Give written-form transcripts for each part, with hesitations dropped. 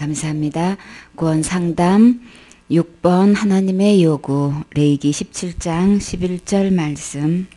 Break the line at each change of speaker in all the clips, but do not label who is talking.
감사합니다. 구원 상담 6번 하나님의 요구 레위기 17장 11절 말씀.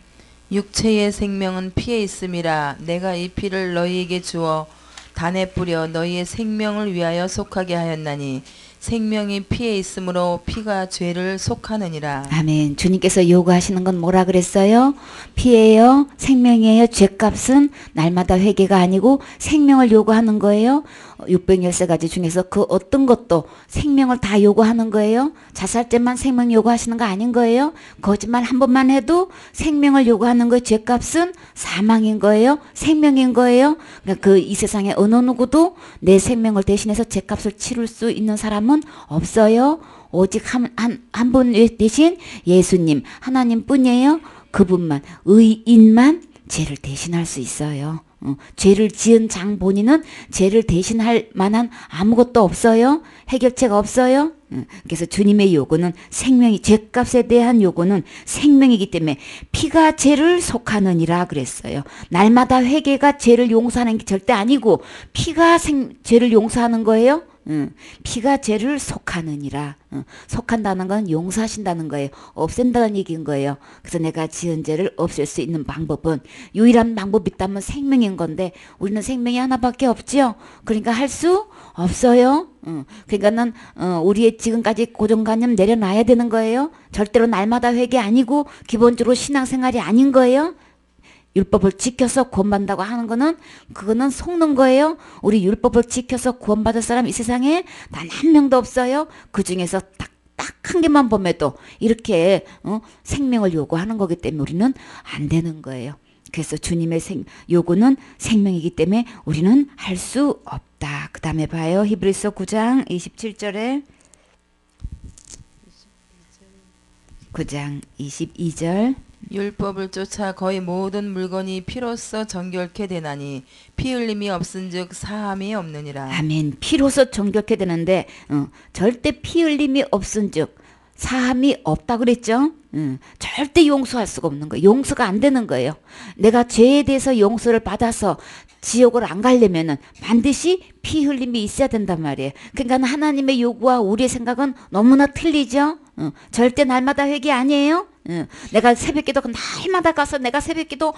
육체의 생명은 피에 있음이라. 내가 이 피를 너희에게 주어 단에 뿌려 너희의 생명을 위하여 속하게 하였나니 생명이 피에 있으므로 피가 죄를 속하느니라.
아멘. 주님께서 요구하시는 건 뭐라 그랬어요? 피예요, 생명이에요. 죄값은 날마다 회개가 아니고 생명을 요구하는 거예요. 613가지 중에서 그 어떤 것도 생명을 다 요구하는 거예요. 자살죄만 생명 요구하시는 거 아닌 거예요. 거짓말 한 번만 해도 생명을 요구하는 거예요. 죄값은 사망인 거예요. 생명인 거예요. 그러니까 그 이 세상에 어느 누구도 내 생명을 대신해서 죄값을 치를 수 있는 사람은 없어요. 오직 한 분 대신 예수님 하나님 뿐이에요. 그분만 의인만 죄를 대신할 수 있어요. 죄를 지은 장 본인은 죄를 대신할 만한 아무것도 없어요. 해결책가 없어요. 그래서 주님의 요구는 생명이, 죄값에 대한 요구는 생명이기 때문에 피가 죄를 속하느니라 그랬어요. 날마다 회개가 죄를 용서하는 게 절대 아니고 피가 죄를 용서하는 거예요. 피가 죄를 속하느니라. 속한다는 건 용서하신다는 거예요. 없앤다는 얘기인 거예요. 그래서 내가 지은 죄를 없앨 수 있는 방법은, 유일한 방법이 있다면 생명인 건데 우리는 생명이 하나밖에 없지요. 그러니까 할 수 없어요. 그러니까는 우리의 지금까지 고정관념 내려놔야 되는 거예요. 절대로 날마다 회개 아니고 기본적으로 신앙생활이 아닌 거예요. 율법을 지켜서 구원받는다고 하는 거는 그거는 속는 거예요. 우리 율법을 지켜서 구원받을 사람 이 세상에 단 한 명도 없어요. 그 중에서 딱 한 개만 보면도 이렇게 생명을 요구하는 거기 때문에 우리는 안 되는 거예요. 그래서 주님의 요구는 생명이기 때문에 우리는 할 수 없다. 그 다음에 봐요. 히브리서 9장 27절에 9장 22절.
율법을 쫓아 거의 모든 물건이 피로써 정결케 되나니 피 흘림이 없은즉 사함이 없느니라.
아멘. 피로써 정결케 되는데 절대 피 흘림이 없은즉 사함이 없다 그랬죠. 절대 용서할 수가 없는 거예요. 용서가 안 되는 거예요. 내가 죄에 대해서 용서를 받아서 지옥을 안 가려면은 반드시 피 흘림이 있어야 된단 말이에요. 그러니까 하나님의 요구와 우리의 생각은 너무나 틀리죠. 절대 날마다 회개 아니에요. 내가 새벽기도 날마다 가서 내가 새벽기도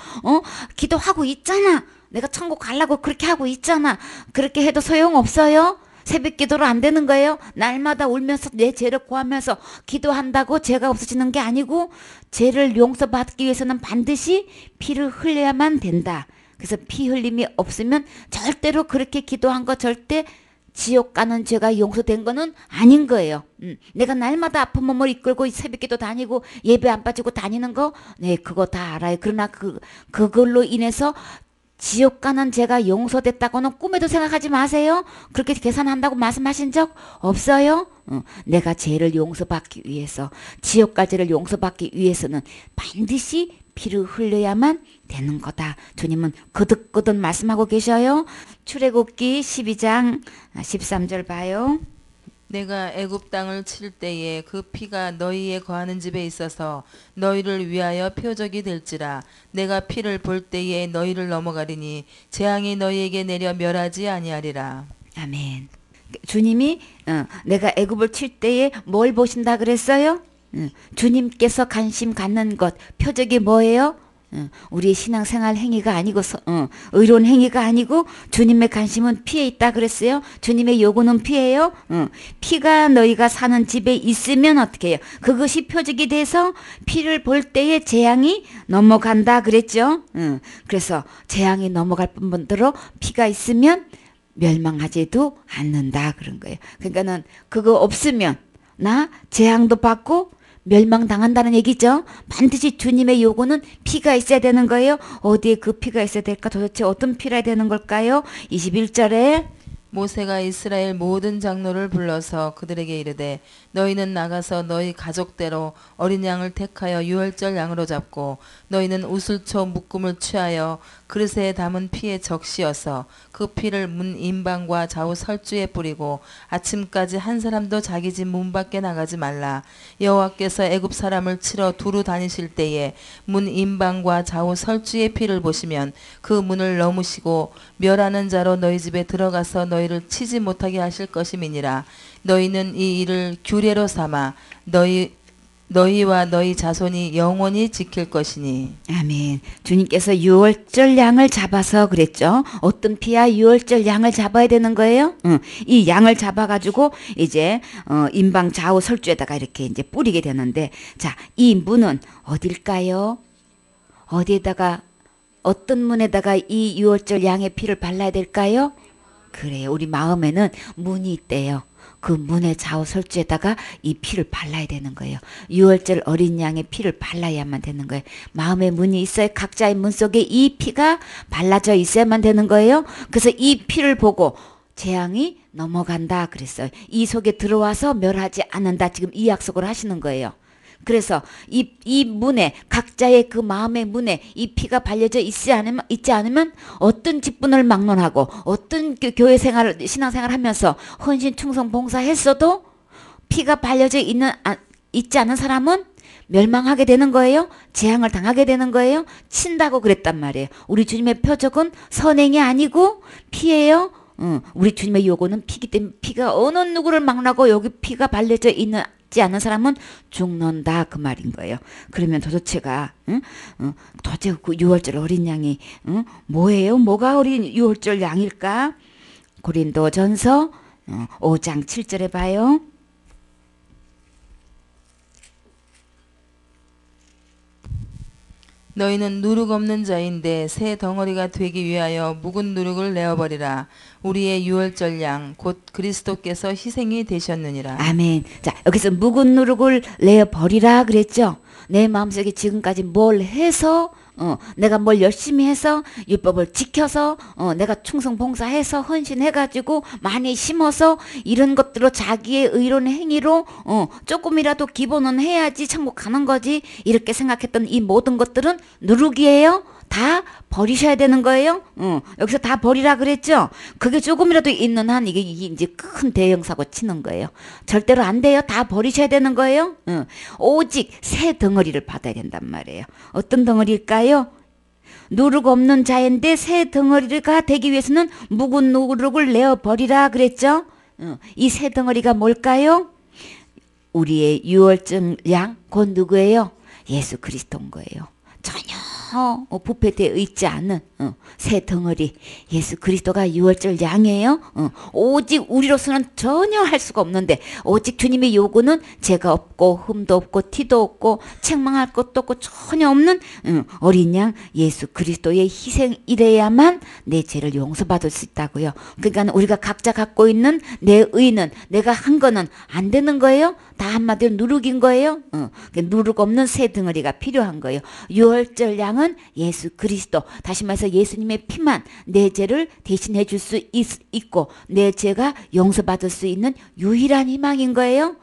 기도하고 있잖아. 내가 천국 가려고 그렇게 하고 있잖아. 그렇게 해도 소용없어요. 새벽 기도로 안 되는 거예요. 날마다 울면서 내 죄를 구하면서 기도한다고 죄가 없어지는 게 아니고 죄를 용서받기 위해서는 반드시 피를 흘려야만 된다. 그래서 피 흘림이 없으면 절대로 그렇게 기도한 거 절대 지옥 가는 죄가 용서된 거는 아닌 거예요. 내가 날마다 아픈 몸을 이끌고 새벽기도 다니고 예배 안 빠지고 다니는 거, 네, 그거 다 알아요. 그러나 그걸로 인해서 지옥 가는 죄가 용서됐다고는 꿈에도 생각하지 마세요. 그렇게 계산한다고 말씀하신 적 없어요. 내가 죄를 용서받기 위해서, 지옥 갈 죄를 용서받기 위해서는 반드시 피를 흘려야만 되는 거다. 주님은 거듭거듭 말씀하고 계셔요. 출애굽기 12장 13절 봐요.
내가 애굽 땅을 칠 때에 그 피가 너희의 거하는 집에 있어서 너희를 위하여 표적이 될지라. 내가 피를 볼 때에 너희를 넘어가리니 재앙이 너희에게 내려 멸하지 아니하리라.
아멘. 주님이 내가 애굽을 칠 때에 뭘 보신다 그랬어요? 주님께서 관심 갖는 것, 표적이 뭐예요? 우리의 신앙생활 행위가 아니고 의로운 행위가 아니고 주님의 관심은 피에 있다 그랬어요. 주님의 요구는 피예요. 피가 너희가 사는 집에 있으면 어떻게 해요? 그것이 표적이 돼서 피를 볼 때에 재앙이 넘어간다 그랬죠. 그래서 재앙이 넘어갈 뿐더러 피가 있으면 멸망하지도 않는다 그런 거예요. 그러니까는 그거 없으면 나 재앙도 받고 멸망당한다는 얘기죠. 반드시 주님의 요구는 피가 있어야 되는 거예요. 어디에 그 피가 있어야 될까? 도대체 어떤 피라 되는 걸까요? 21절에
모세가 이스라엘 모든 장로를 불러서 그들에게 이르되 너희는 나가서 너희 가족대로 어린 양을 택하여 유월절 양으로 잡고 너희는 우슬초 묶음을 취하여 그릇에 담은 피에 적시어서 그 피를 문 임방과 좌우 설주에 뿌리고 아침까지 한 사람도 자기 집 문 밖에 나가지 말라. 여호와께서 애굽 사람을 치러 두루 다니실 때에 문 임방과 좌우 설주의 피를 보시면 그 문을 넘으시고 멸하는 자로 너희 집에 들어가서 너희 너희를 치지 못하게 하실 것임이니라. 너희는 이 일을 규례로 삼아 너희와 너희 자손이 영원히 지킬 것이니.
아멘. 주님께서 유월절 양을 잡아서 그랬죠. 어떤 피야 유월절 양을 잡아야 되는 거예요. 이 양을 잡아가지고 이제 임방 좌우 설주에다가 이렇게 이제 뿌리게 되는데, 자, 이 문은 어딜까요? 어디에다가, 어떤 문에다가 이 유월절 양의 피를 발라야 될까요? 그래요. 우리 마음에는 문이 있대요. 그 문의 좌우 설주에다가 이 피를 발라야 되는 거예요. 유월절 어린 양의 피를 발라야만 되는 거예요. 마음에 문이 있어요. 각자의 문 속에 이 피가 발라져 있어야만 되는 거예요. 그래서 이 피를 보고 재앙이 넘어간다 그랬어요. 이 속에 들어와서 멸하지 않는다. 지금 이 약속을 하시는 거예요. 그래서 이 문에, 각자의 그 마음의 문에 이 피가 발려져 있지 않으면 어떤 직분을 막론하고 어떤 교회 생활, 신앙생활 하면서 헌신, 충성, 봉사했어도 피가 발려져 있지 않은 사람은 멸망하게 되는 거예요. 재앙을 당하게 되는 거예요. 친다고 그랬단 말이에요. 우리 주님의 표적은 선행이 아니고 피예요. 우리 주님의 요구는 피기 때문에 피가 어느 누구를 막론하고 여기 피가 발려져 있지 않은 사람은 죽는다 그 말인 거예요. 그러면 도대체가 도대체 그 유월절 어린 양이 뭐예요? 뭐가 어린 유월절 양일까? 고린도전서 5장 7절에 봐요.
너희는 누룩 없는 자인데 새 덩어리가 되기 위하여 묵은 누룩을 내어버리라. 우리의 유월절 양 곧 그리스도께서 희생이 되셨느니라.
아멘. 자, 여기서 묵은 누룩을 내어버리라 그랬죠. 내 마음속에 지금까지 뭘 해서 내가 뭘 열심히 해서 율법을 지켜서 내가 충성 봉사해서 헌신해가지고 많이 심어서 이런 것들로 자기의 의로운 행위로 조금이라도 기본은 해야지 천국 가는 거지 이렇게 생각했던 이 모든 것들은 누룩이에요. 다 버리셔야 되는 거예요. 여기서 다 버리라 그랬죠. 그게 조금이라도 있는 한 이게 이제 큰 대형 사고 치는 거예요. 절대로 안 돼요. 다 버리셔야 되는 거예요. 오직 새 덩어리를 받아야 된단 말이에요. 어떤 덩어리일까요? 누룩 없는 자인데 새 덩어리가 되기 위해서는 묵은 누룩을 내어 버리라 그랬죠. 이 새 덩어리가 뭘까요? 우리의 유월절 양 곧 누구예요? 예수 그리스도인 거예요. 전혀 부패되어 있지 않은 새 덩어리 예수 그리스도가 유월절 양이에요. 오직 우리로서는 전혀 할 수가 없는데 오직 주님의 요구는 죄가 없고 흠도 없고 티도 없고 책망할 것도 없고 전혀 없는 어린 양 예수 그리스도의 희생 이래야만 내 죄를 용서받을 수 있다고요. 그러니까 우리가 각자 갖고 있는 내 의는 내가 한 거는 안 되는 거예요. 다 한마디로 누룩인 거예요. 누룩 없는 새 덩어리가 필요한 거예요. 유월절 양은 예수 그리스도, 다시 말해서 예수님의 피만 내 죄를 대신해 줄 수 있고 내 죄가 용서받을 수 있는 유일한 희망인 거예요.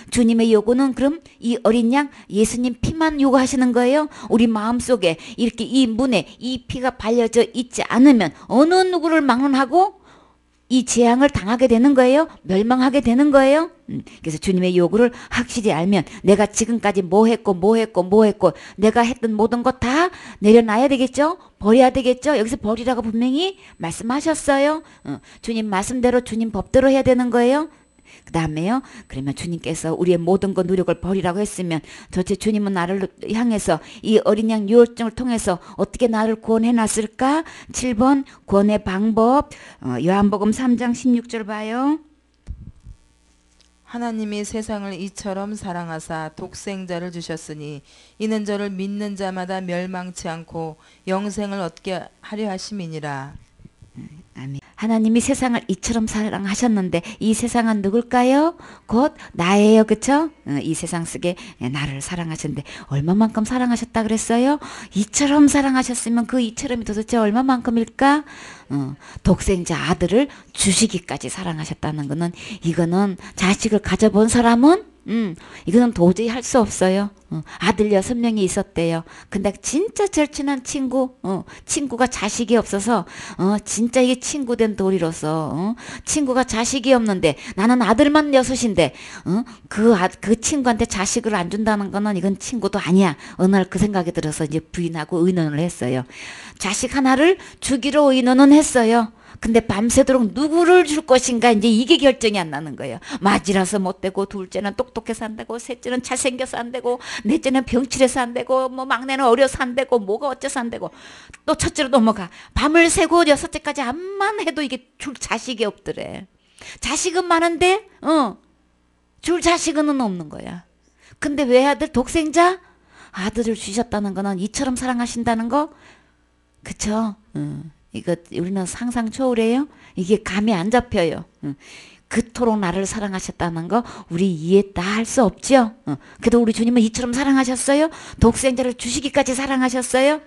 주님의 요구는 그럼 이 어린 양 예수님 피만 요구하시는 거예요. 우리 마음속에 이렇게 이 문에 이 피가 발려져 있지 않으면 어느 누구를 막론하고 이 재앙을 당하게 되는 거예요. 멸망하게 되는 거예요. 그래서 주님의 요구를 확실히 알면 내가 지금까지 뭐 했고 내가 했던 모든 것 다 내려놔야 되겠죠. 버려야 되겠죠. 여기서 버리라고 분명히 말씀하셨어요. 주님 말씀대로 주님 법대로 해야 되는 거예요. 그 다음에요. 그러면 주님께서 우리의 모든 것 누력을 버리라고 했으면 도대체 주님은 나를 향해서 이 어린 양 유월절을 통해서 어떻게 나를 구원해 놨을까? 7번 구원의 방법 요한복음 3장 16절 봐요.
하나님이 세상을 이처럼 사랑하사 독생자를 주셨으니 이는 저를 믿는 자마다 멸망치 않고 영생을 얻게 하려 하심이니라.
아멘. 하나님이 세상을 이처럼 사랑하셨는데 이 세상은 누굴까요? 곧 나예요. 그쵸? 이 세상 속에 나를 사랑하셨는데 얼마만큼 사랑하셨다 그랬어요? 이처럼 사랑하셨으면 그 이처럼이 도대체 얼마만큼일까? 독생자 아들을 주시기까지 사랑하셨다는 거는 이거는 자식을 가져본 사람은 이거는 도저히 할 수 없어요. 아들 6명이 있었대요. 근데 진짜 절친한 친구가 자식이 없어서 진짜 이게 친구된 도리로서 친구가 자식이 없는데 나는 아들만 6인데 그 친구한테 자식을 안 준다는 거는 이건 친구도 아니야. 어느 날 그 생각이 들어서 이제 부인하고 의논을 했어요. 자식 하나를 주기로 의논은 했어요. 근데 밤새도록 누구를 줄 것인가 이제 이게 결정이 안 나는 거예요. 맞이라서 못 되고, 둘째는 똑똑해서 안 되고, 셋째는 잘생겨서 안 되고, 넷째는 병칠해서 안 되고, 뭐 막내는 어려서 안 되고, 뭐가 어째서 안 되고, 또 첫째로 넘어가. 밤을 새고 여섯째까지 암만 해도 이게 줄 자식이 없더래. 자식은 많은데 줄 자식은 없는 거야. 근데 외아들 독생자 아들을 주셨다는 거는 이처럼 사랑하신다는 거, 그쵸? 이거 우리는 상상 초월해요. 이게 감이 안 잡혀요. 그토록 나를 사랑하셨다는 거 우리 이해 다 할 수 없죠. 그래도 우리 주님은 이처럼 사랑하셨어요. 독생자를 주시기까지 사랑하셨어요.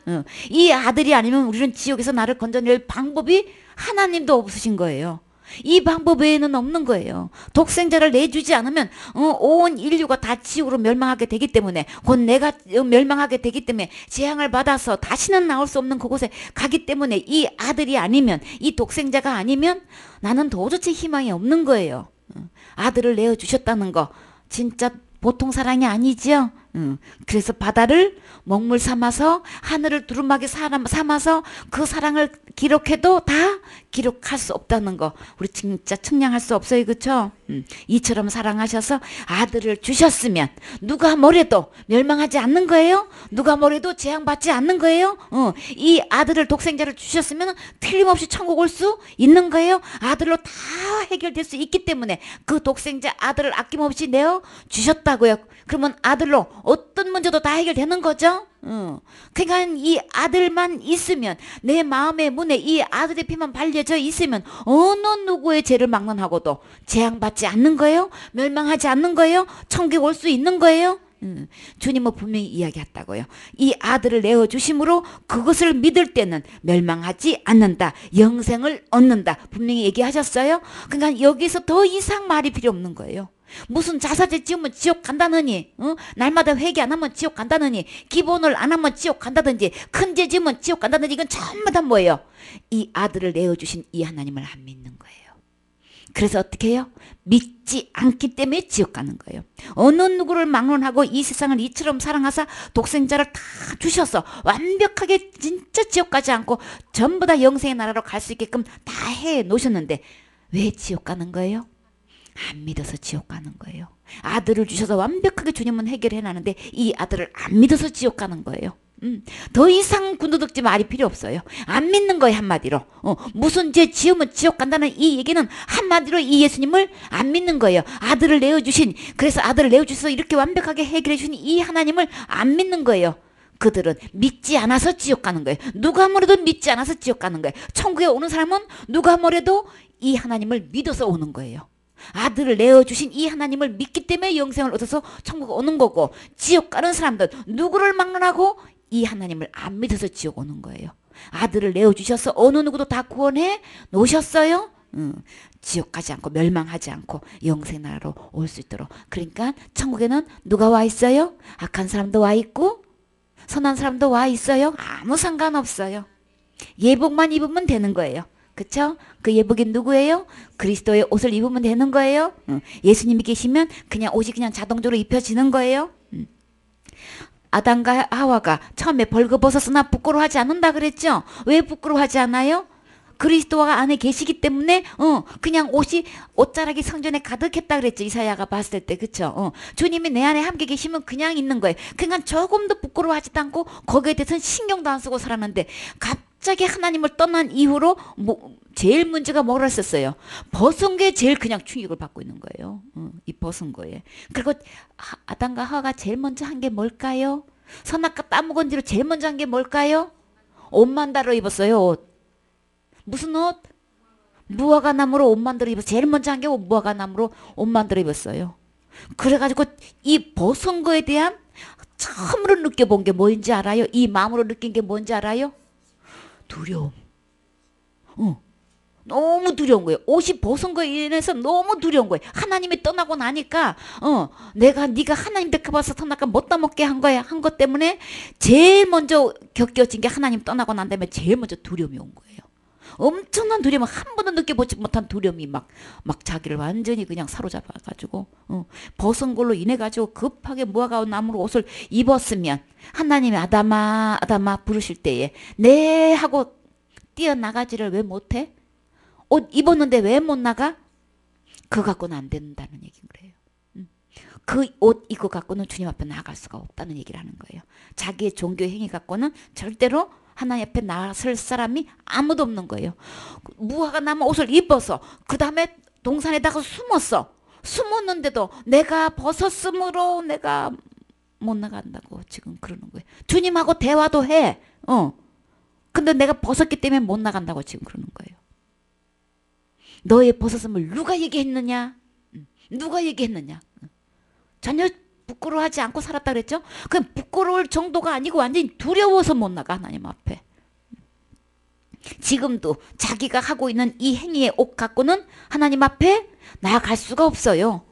이 아들이 아니면 우리는 지옥에서 나를 건져낼 방법이 하나님도 없으신 거예요. 이 방법 외에는 없는 거예요. 독생자를 내주지 않으면 온 인류가 다 지옥으로 멸망하게 되기 때문에, 곧 내가 멸망하게 되기 때문에 재앙을 받아서 다시는 나올 수 없는 그곳에 가기 때문에, 이 아들이 아니면, 이 독생자가 아니면 나는 도저히 희망이 없는 거예요. 아들을 내어주셨다는 거 진짜 보통 사랑이 아니죠. 그래서 바다를 먹물 삼아서, 하늘을 두루마기 삼아서 그 사랑을 기록해도 다 기록할 수 없다는 거 우리 진짜 측량할 수 없어요. 그쵸? 이처럼 사랑하셔서 아들을 주셨으면 누가 뭐래도 멸망하지 않는 거예요. 누가 뭐래도 재앙받지 않는 거예요. 이 아들을, 독생자를 주셨으면 틀림없이 천국 올 수 있는 거예요. 아들로 다 해결될 수 있기 때문에 그 독생자 아들을 아낌없이 내어 주셨다고요. 그러면 아들로 어떤 문제도 다 해결되는 거죠. 그러니까 이 아들만 있으면, 내 마음의 문에 이 아들의 피만 발려져 있으면 어느 누구의 죄를 막론하고도 재앙받지 않는 거예요. 멸망하지 않는 거예요. 천국 올 수 있는 거예요. 주님은 분명히 이야기했다고요. 이 아들을 내어주심으로 그것을 믿을 때는 멸망하지 않는다. 영생을 얻는다. 분명히 얘기하셨어요. 그러니까 여기서 더 이상 말이 필요 없는 거예요. 무슨 자사죄 지으면 지옥 간다느니, 날마다 회개 안 하면 지옥 간다느니, 기본을 안 하면 지옥 간다든지, 큰 죄 지으면 지옥 간다든지, 이건 전부 다 뭐예요? 이 아들을 내어주신 이 하나님을 안 믿는 거예요. 그래서 어떻게 해요? 믿지 않기 때문에 지옥 가는 거예요. 어느 누구를 막론하고 이 세상을 이처럼 사랑하사 독생자를 다 주셔서 완벽하게 진짜 지옥 가지 않고 전부 다 영생의 나라로 갈 수 있게끔 다 해 놓으셨는데 왜 지옥 가는 거예요? 안 믿어서 지옥 가는 거예요. 아들을 주셔서 완벽하게 주님은 해결해 놨는데 이 아들을 안 믿어서 지옥 가는 거예요. 더 이상 군더덕지 말이 필요 없어요. 안 믿는 거예요, 한마디로. 무슨 죄 지으면 지옥 간다는 이 얘기는 한마디로 이 예수님을 안 믿는 거예요. 아들을 내어주신, 그래서 아들을 내어주셔서 이렇게 완벽하게 해결해 주신 이 하나님을 안 믿는 거예요. 그들은 믿지 않아서 지옥 가는 거예요. 누가 뭐래도 믿지 않아서 지옥 가는 거예요. 천국에 오는 사람은 누가 뭐래도 이 하나님을 믿어서 오는 거예요. 아들을 내어주신 이 하나님을 믿기 때문에 영생을 얻어서 천국 오는 거고, 지옥 가는 사람들 누구를 막론하고 이 하나님을 안 믿어서 지옥 오는 거예요. 아들을 내어주셔서 어느 누구도 다 구원해 놓으셨어요. 지옥 가지 않고 멸망하지 않고 영생 나라로 올 수 있도록. 그러니까 천국에는 누가 와 있어요? 악한 사람도 와 있고 선한 사람도 와 있어요. 아무 상관없어요. 예복만 입으면 되는 거예요. 그쵸? 그 예복이 누구예요? 그리스도의 옷을 입으면 되는 거예요. 예수님이 계시면 그냥 옷이 그냥 자동적으로 입혀지는 거예요. 아담과 하와가 처음에 벌거벗었으나 부끄러워하지 않는다 그랬죠? 왜 부끄러워하지 않아요? 그리스도가 안에 계시기 때문에 그냥 옷이 옷자락이 성전에 가득했다 그랬죠. 이사야가 봤을 때. 그쵸? 주님이 내 안에 함께 계시면 그냥 있는 거예요. 그러니까 조금도 부끄러워하지도 않고 거기에 대해서는 신경도 안 쓰고 살았는데 갑자기 하나님을 떠난 이후로 제일 문제가 뭐라 했었어요? 벗은 게 제일 그냥 충격을 받고 있는 거예요. 이 벗은 거에. 그리고 아담과 하와가 제일 먼저 한 게 뭘까요? 선악과 따먹은 뒤로 제일 먼저 한 게 뭘까요? 옷만 달아 입었어요. 옷. 무슨 옷? 무화과 나무로 옷 만들어 입었어요. 제일 먼저 한 게 무화과 나무로 옷 만들어 입었어요. 그래가지고 이 벗은 거에 대한 처음으로 느껴본 게 뭔지 알아요? 이 마음으로 느낀 게 뭔지 알아요? 두려움. 너무 두려운 거예요. 옷이 벗은 거에 인해서 너무 두려운 거예요. 하나님이 떠나고 나니까 네가 하나님 택해봐서 선악과 못 따먹게 한 거야. 한 것 때문에 제일 먼저 겪여진 게 하나님 떠나고 난 다음에 제일 먼저 두려움이 온 거예요. 엄청난 두려움, 한 번도 느껴보지 못한 두려움이 막 자기를 완전히 그냥 사로잡아가지고 벗은 걸로 인해 가지고 급하게 무화과 나무로 옷을 입었으면 하나님이 아담아 아담아 부르실 때에 네 하고 뛰어나가지를 왜 못해? 옷 입었는데 왜 못 나가? 그거 갖고는 안 된다는 얘기인 거예요. 그 옷 이거 갖고는 주님 앞에 나아갈 수가 없다는 얘기를 하는 거예요. 자기의 종교 행위 갖고는 절대로 하나님 앞에 나설 사람이 아무도 없는 거예요. 무화과 나무 옷을 입어서 그 다음에 동산에다가 숨었는데도 내가 벗었으므로 내가 못 나간다고 지금 그러는 거예요. 주님하고 대화도 해. 근데 내가 벗었기 때문에 못 나간다고 지금 그러는 거예요. 너의 벗었음을 누가 얘기했느냐? 누가 얘기했느냐? 전혀 부끄러워하지 않고 살았다 그랬죠? 그럼 부끄러울 정도가 아니고 완전히 두려워서 못 나가 하나님 앞에. 지금도 자기가 하고 있는 이 행위의 옷 갖고는 하나님 앞에 나아갈 수가 없어요.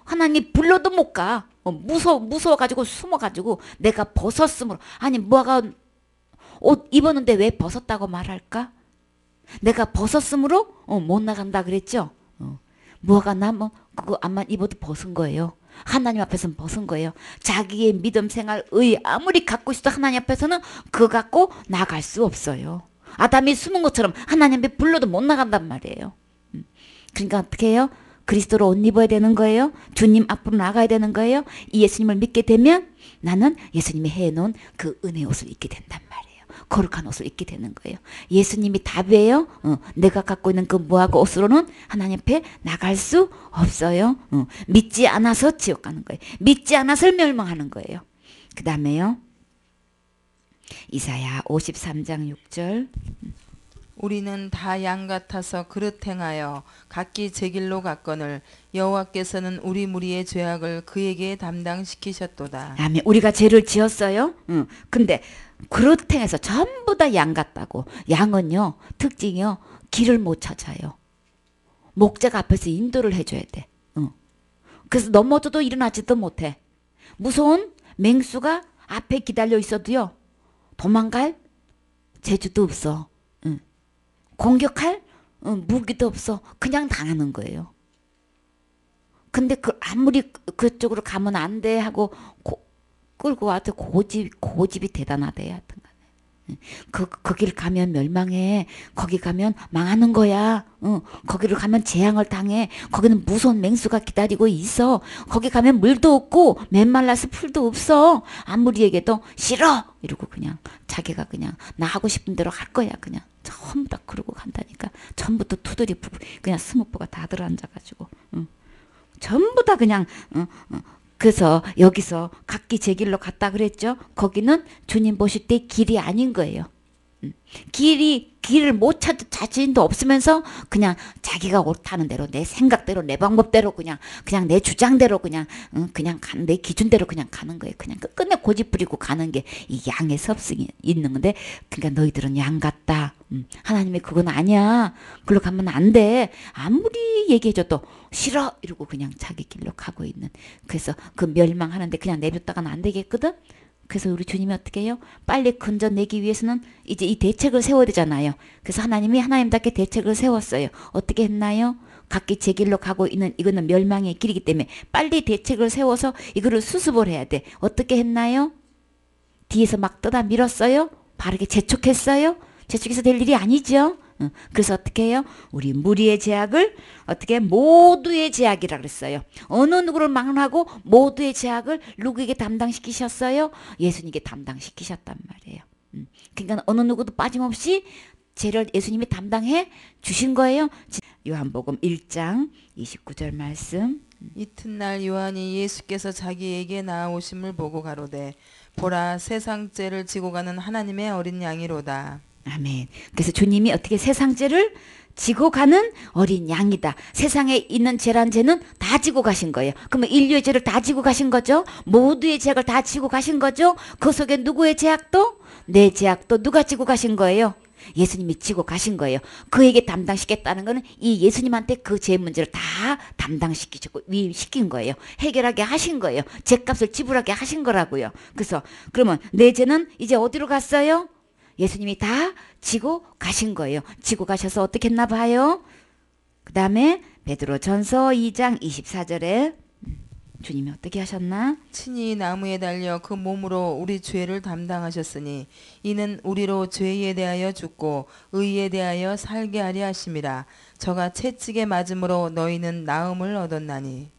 하나님 불러도 못 가. 무서워가지고 숨어가지고 내가 벗었으므로. 아니 무화과 옷 입었는데 왜 벗었다고 말할까? 내가 벗었으므로 못 나간다 그랬죠. 무화과 나무 그거 안만 입어도 벗은 거예요. 하나님 앞에서는 벗은 거예요. 자기의 믿음 생활의 아무리 갖고 있어도 하나님 앞에서는 그거 갖고 나갈 수 없어요. 아담이 숨은 것처럼 하나님 앞에 불러도 못 나간단 말이에요. 그러니까 어떻게 해요? 그리스도로 옷 입어야 되는 거예요. 주님 앞으로 나가야 되는 거예요. 이 예수님을 믿게 되면 나는 예수님이 해놓은 그 은혜의 옷을 입게 된단 말이에요. 거룩한 옷을 입게 되는 거예요. 예수님이 답이에요. 내가 갖고 있는 그 무화과 옷으로는 하나님 앞에 나갈 수 없어요. 믿지 않아서 지옥 가는 거예요. 믿지 않아서 멸망하는 거예요. 그 다음에요. 이사야 53장 6절.
우리는 다 양 같아서 그릇 행하여 각기 제 길로 갔거늘 여호와께서는 우리 무리의 죄악을 그에게 담당시키셨도다.
아멘. 우리가 죄를 지었어요. 근데 그릇 행해서 전부 다 양 같다고. 양은요 특징이요 길을 못 찾아요. 목자가 앞에서 인도를 해줘야 돼. 그래서 넘어져도 일어나지도 못해. 무서운 맹수가 앞에 기다려 있어도요 도망갈 재주도 없어. 공격할 무기도 없어. 그냥 당하는 거예요. 근데 아무리 그쪽으로 가면 안 돼 하고 끌고 와도 고집이 대단하대. 하여튼 거기를 가면 멸망해. 거기 가면 망하는 거야. 거기를 가면 재앙을 당해. 거기는 무서운 맹수가 기다리고 있어. 거기 가면 물도 없고 맨말라서 풀도 없어. 아무리 얘기해도 싫어 이러고 그냥 자기가 그냥 나 하고 싶은 대로 할 거야. 그냥 전부 다 그러고 간다니까. 전부 다 투들이 그냥 스모프가 다 들어앉아가지고 전부 다 그냥 그래서 여기서 각기 제 길로 갔다 그랬죠. 거기는 주님 보실 때 길이 아닌 거예요. 길을 못 찾을 자신도 없으면서 그냥 자기가 옳다는 대로 내 생각대로 내 방법대로 그냥 내 주장대로 그냥 내 기준대로 그냥 가는 거예요. 그냥 끝내 고집 부리고 가는 게 이 양의 섭성이 있는 건데, 그러니까 너희들은 양 같다. 하나님이 그건 아니야. 그걸로 가면 안 돼. 아무리 얘기해줘도 싫어 이러고 그냥 자기 길로 가고 있는. 그래서 그 멸망하는데 그냥 내줬다가는 안 되겠거든. 그래서 우리 주님이 어떻게 해요? 빨리 건져내기 위해서는 이제 이 대책을 세워야 되잖아요. 그래서 하나님이 하나님답게 대책을 세웠어요. 어떻게 했나요? 각기 제 길로 가고 있는 이거는 멸망의 길이기 때문에 빨리 대책을 세워서 이거를 수습을 해야 돼. 어떻게 했나요? 뒤에서 막 떠다 밀었어요? 바르게 재촉했어요? 재촉해서 될 일이 아니죠. 그래서 어떻게 해요? 우리 무리의 제약을 어떻게 모두의 제약이라 그랬어요. 어느 누구를 막론하고 모두의 제약을 누구에게 담당시키셨어요? 예수님께 담당시키셨단 말이에요. 그러니까 어느 누구도 빠짐없이 죄를 예수님이 담당해 주신 거예요. 요한복음 1장 29절 말씀.
이튿날 요한이 예수께서 자기에게 나아오심을 보고 가로되 보라 세상 죄를 지고 가는 하나님의 어린 양이로다.
아멘. 그래서 주님이 어떻게 세상 죄를 지고 가는 어린 양이다. 세상에 있는 죄란 죄는 다 지고 가신 거예요. 그러면 인류의 죄를 다 지고 가신 거죠. 모두의 죄악을 다 지고 가신 거죠. 그 속에 누구의 죄악도? 내 죄악도 누가 지고 가신 거예요? 예수님이 지고 가신 거예요. 그에게 담당시켰다는 것은 이 예수님한테 그 죄 문제를 다 담당시키시고 위시킨 거예요. 해결하게 하신 거예요. 죄값을 지불하게 하신 거라고요. 그래서 그러면 내 죄는 이제 어디로 갔어요? 예수님이 다 지고 가신 거예요. 지고 가셔서 어떻게 했나 봐요. 그 다음에 베드로 전서 2장 24절에 주님이 어떻게 하셨나?
친히 나무에 달려 그 몸으로 우리 죄를 담당하셨으니 이는 우리로 죄에 대하여 죽고 의에 대하여 살게 하려 하심이라. 저가 채찍에 맞음으로 너희는 나음을 얻었나니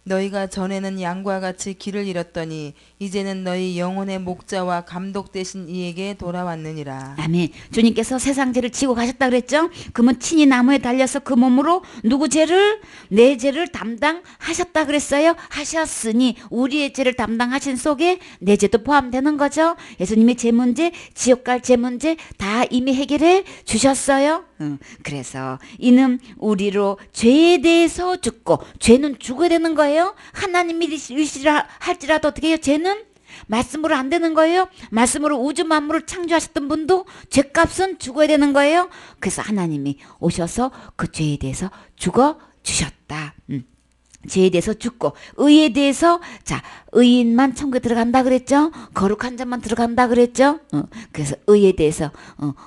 너희가 전에는 양과 같이 길을 잃었더니 이제는 너희 영혼의 목자와 감독 되신 이에게 돌아왔느니라.
아멘. 주님께서 세상 죄를 지고 가셨다 그랬죠? 그러면 친히 나무에 달려서 그 몸으로 누구 죄를? 내 죄를 담당하셨다 그랬어요? 하셨으니 우리의 죄를 담당하신 속에 내 죄도 포함되는 거죠. 예수님의 죄 문제, 지옥 갈 죄 문제 다 이미 해결해 주셨어요. 그래서 이는 우리로 죄에 대해서 죽고, 죄는 죽어야 되는 거예요. 하나님이 이시라 할지라도 어떻게 해요? 죄는 말씀으로 안 되는 거예요. 말씀으로 우주 만물을 창조하셨던 분도 죄값은 죽어야 되는 거예요. 그래서 하나님이 오셔서 그 죄에 대해서 죽어 주셨다. 죄에 대해서 죽고, 의에 대해서, 자, 의인만 천국에 들어간다 그랬죠? 거룩한 자만 들어간다 그랬죠? 그래서 의에 대해서,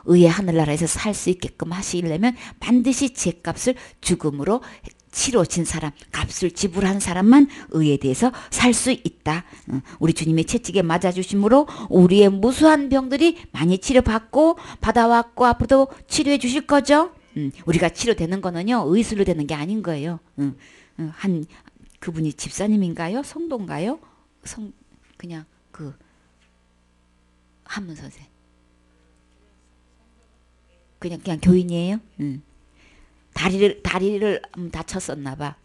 의의 하늘나라에서 살 수 있게끔 하시려면 반드시 죄값을 죽음으로 치러진 사람, 값을 지불한 사람만 의에 대해서 살 수 있다. 우리 주님의 채찍에 맞아주심으로 우리의 무수한 병들이 많이 치료받고, 받아왔고, 앞으로도 치료해 주실 거죠? 우리가 치료되는 거는요, 의술로 되는 게 아닌 거예요. 한 그분이 집사님인가요? 성도인가요? 그냥 그 한문 선생. 그냥 교인이에요. 다리를 다쳤었나 봐.